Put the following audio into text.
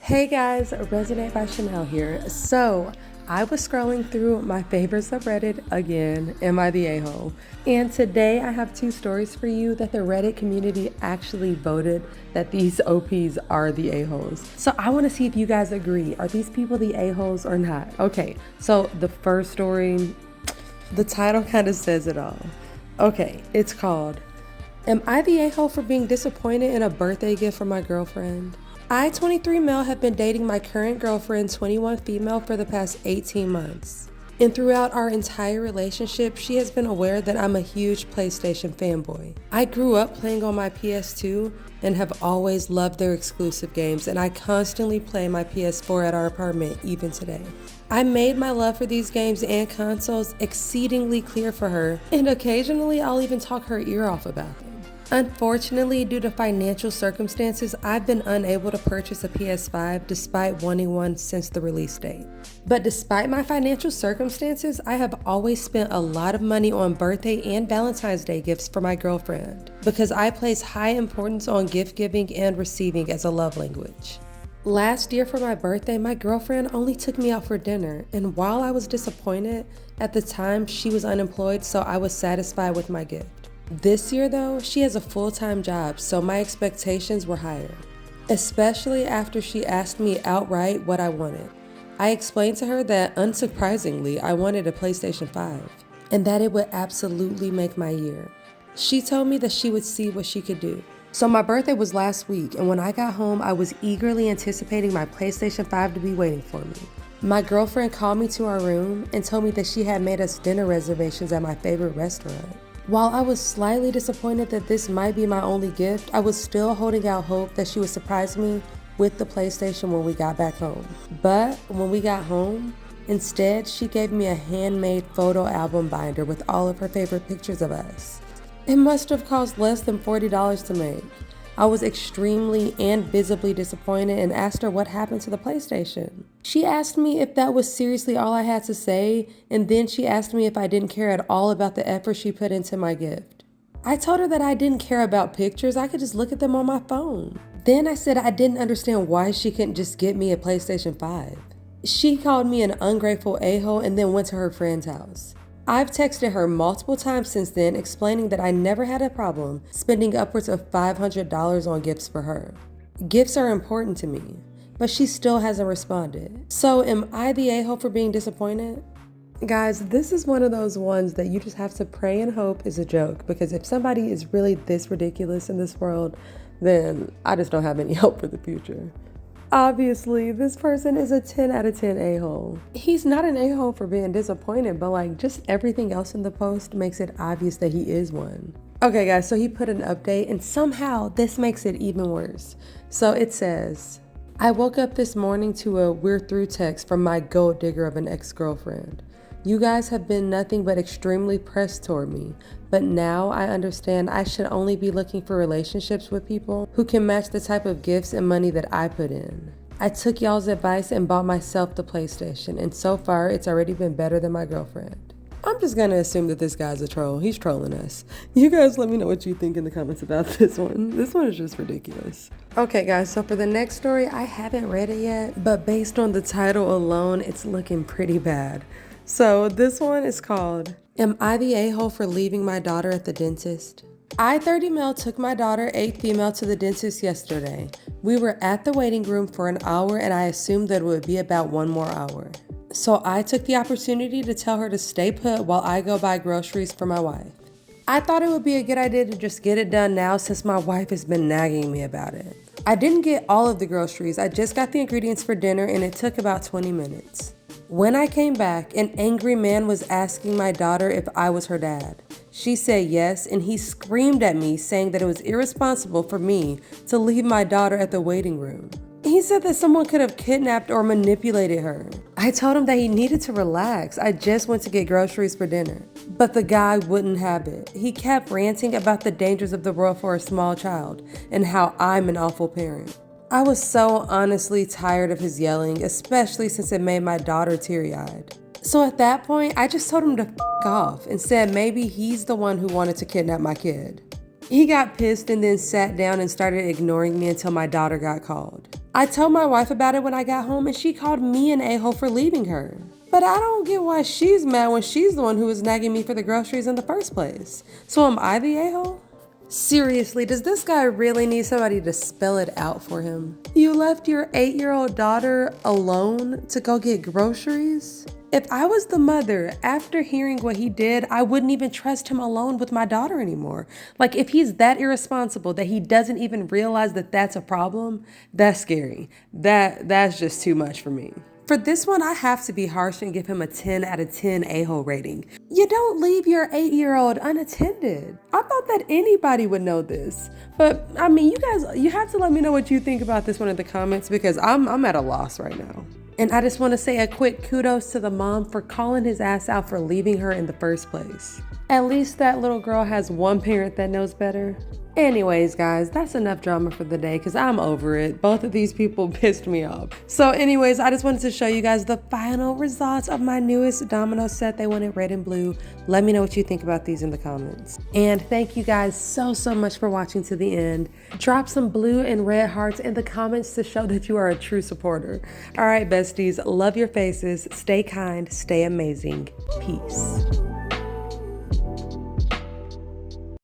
Hey guys, Resinate by Chanel here. So, I was scrolling through my favorite subreddit again, Am I the A-hole? And today I have two stories for you that the Reddit community actually voted that these OPs are the a-holes. So I want to see if you guys agree. Are these people the a-holes or not? Okay, so the first story, the title kind of says it all. Okay, it's called, Am I the a-hole for being disappointed in a birthday gift from my girlfriend? I, 23 male, have been dating my current girlfriend, 21 female, for the past 18 months. And throughout our entire relationship, she has been aware that I'm a huge PlayStation fanboy. I grew up playing on my PS2 and have always loved their exclusive games, and I constantly play my PS4 at our apartment even today. I made my love for these games and consoles exceedingly clear for her, and occasionally I'll even talk her ear off about them. Unfortunately, due to financial circumstances, I've been unable to purchase a PS5 despite wanting one since the release date. But despite my financial circumstances, I have always spent a lot of money on birthday and Valentine's Day gifts for my girlfriend because I place high importance on gift giving and receiving as a love language. Last year for my birthday, my girlfriend only took me out for dinner, and while I was disappointed, at the time she was unemployed, so I was satisfied with my gift. This year though, she has a full-time job, so my expectations were higher, especially after she asked me outright what I wanted. I explained to her that, unsurprisingly, I wanted a PlayStation 5, and that it would absolutely make my year. She told me that she would see what she could do. So my birthday was last week, and when I got home, I was eagerly anticipating my PlayStation 5 to be waiting for me. My girlfriend called me to our room and told me that she had made us dinner reservations at my favorite restaurant. While I was slightly disappointed that this might be my only gift, I was still holding out hope that she would surprise me with the PlayStation when we got back home. But when we got home, instead she gave me a handmade photo album binder with all of her favorite pictures of us. It must have cost less than $40 to make. I was extremely and visibly disappointed and asked her what happened to the PlayStation. She asked me if that was seriously all I had to say, and then she asked me if I didn't care at all about the effort she put into my gift. I told her that I didn't care about pictures, I could just look at them on my phone. Then I said I didn't understand why she couldn't just get me a PlayStation 5. She called me an ungrateful a-hole and then went to her friend's house. I've texted her multiple times since then explaining that I never had a problem spending upwards of $500 on gifts for her. Gifts are important to me, but she still hasn't responded. So am I the a-hole for being disappointed? Guys, this is one of those ones that you just have to pray and hope is a joke, because if somebody is really this ridiculous in this world, then I just don't have any hope for the future. Obviously, this person is a 10 out of 10 a-hole. He's not an a-hole for being disappointed, but just everything else in the post makes it obvious that he is one. Okay guys, so he put an update and somehow this makes it even worse. So it says, I woke up this morning to a "we're through" text from my gold digger of an ex-girlfriend. You guys have been nothing but extremely pressed toward me, but now I understand I should only be looking for relationships with people who can match the type of gifts and money that I put in. I took y'all's advice and bought myself the PlayStation, and so far it's already been better than my girlfriend. I'm just gonna assume that this guy's a troll. He's trolling us. You guys let me know what you think in the comments about this one. This one is just ridiculous. Okay guys, so for the next story, I haven't read it yet, but based on the title alone, it's looking pretty bad. So this one is called, Am I the a-hole for leaving my daughter at the dentist? I, 30 male, took my daughter, 8 female, to the dentist yesterday. We were at the waiting room for an hour and I assumed that it would be about 1 more hour. So I took the opportunity to tell her to stay put while I go buy groceries for my wife. I thought it would be a good idea to just get it done now since my wife has been nagging me about it. I didn't get all of the groceries, I just got the ingredients for dinner and it took about 20 minutes. When I came back, an angry man was asking my daughter if I was her dad. She said yes, and he screamed at me saying that it was irresponsible for me to leave my daughter at the waiting room. He said that someone could have kidnapped or manipulated her. I told him that he needed to relax. I just went to get groceries for dinner. But the guy wouldn't have it. He kept ranting about the dangers of the world for a small child and how I'm an awful parent. I was so honestly tired of his yelling, especially since it made my daughter teary-eyed. So at that point, I just told him to f*** off and said maybe he's the one who wanted to kidnap my kid. He got pissed and then sat down and started ignoring me until my daughter got called. I told my wife about it when I got home and she called me an a-hole for leaving her. But I don't get why she's mad when she's the one who was nagging me for the groceries in the first place. So am I the a-hole? Seriously, does this guy really need somebody to spell it out for him? You left your 8-year-old daughter alone to go get groceries? If I was the mother, after hearing what he did, I wouldn't even trust him alone with my daughter anymore. Like, if he's that irresponsible that he doesn't even realize that that's a problem, that's scary. That's just too much for me. For this one, I have to be harsh and give him a 10 out of 10 a-hole rating. You don't leave your 8-year-old unattended. I thought that anybody would know this. But I mean, you guys, you have to let me know what you think about this one in the comments because I'm at a loss right now. And I just want to say a quick kudos to the mom for calling his ass out for leaving her in the first place. At least that little girl has one parent that knows better. Anyways, guys, that's enough drama for the day because I'm over it. Both of these people pissed me off. So anyways, I just wanted to show you guys the final results of my newest Domino set. They wanted red and blue. Let me know what you think about these in the comments. And thank you guys so much for watching to the end. Drop some blue and red hearts in the comments to show that you are a true supporter. All right, besties, love your faces. Stay kind, stay amazing. Peace.